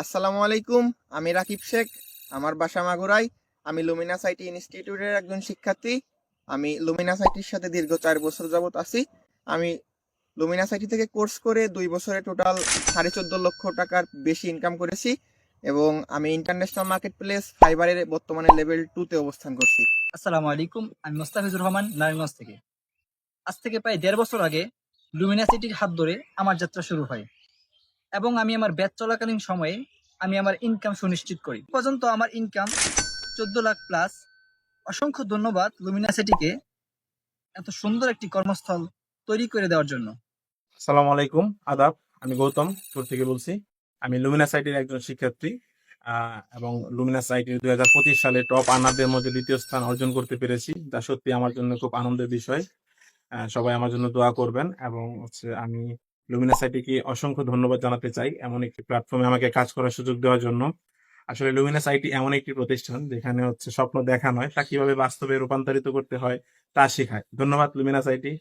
আসসালামু আলাইকুম। আমি রাকিব শেখ। আমার বাসা মাগুরায়। আমি লুমিনাস আইটি ইনস্টিটিউটের একজন শিক্ষার্থী। আমি লুমিনাস আইটির সাথে দীর্ঘ 4 বছর যাবত আছি। আমি লুমিনাস আইটি থেকে কোর্স করে 2 বছরে টোটাল 14.5 লক্ষ টাকার বেশি ইনকাম করেছি এবং আমি ইন্টারন্যাশনাল মার্কেট প্লেস ফাইবারের বর্তমানে লেভেল 2-তে অবস্থান করছি। আসসালামু আলাইকুম, আমি মোস্তাফিজুর রহমান, নারায়ণগঞ্জ থেকে। আজ থেকে প্রায় 1.5 বছর আগে লুমিনাসিটির হাত ধরে আমার যাত্রা শুরু হয় এবং আমি আমার ব্যাচ চলাকালীন সময়ে আমি আমার ইনকাম সুনিশ্চিত করি। পর্যন্ত আমার ইনকাম 14 লাখ প্লাস। অসংখ্য ধন্যবাদ লুমিনাসিটিকে এত সুন্দর একটি কর্মস্থল তৈরি করে দেওয়ার জন্য। আসসালামু আলাইকুম, আদাব। আমি গৌতম সুর থেকে বলছি। আমি লুমিনাস আইটির একজন শিক্ষার্থী এবং লুমিনাস আইটির 2025 সালে টপ আনারদের মধ্যে দ্বিতীয় স্থান অর্জন করতে পেরেছি, যা সত্যি আমার জন্য খুব আনন্দের বিষয়। সবাই আমার জন্য দোয়া করবেন এবং আমি লুমিনাস আইটিকে অসংখ্য ধন্যবাদ জানাতে চাই এমন একটি প্ল্যাটফর্মে আমাকে কাজ করার সুযোগ দেওয়ার জন্য। আসলে লুমিনাস আইটি এমন একটি প্রতিষ্ঠান যেখানে স্বপ্ন দেখা নয়, তা কিভাবে বাস্তবে রূপান্তরিত করতে হয় তা শেখায়। ধন্যবাদ লুমিনাস আইটি।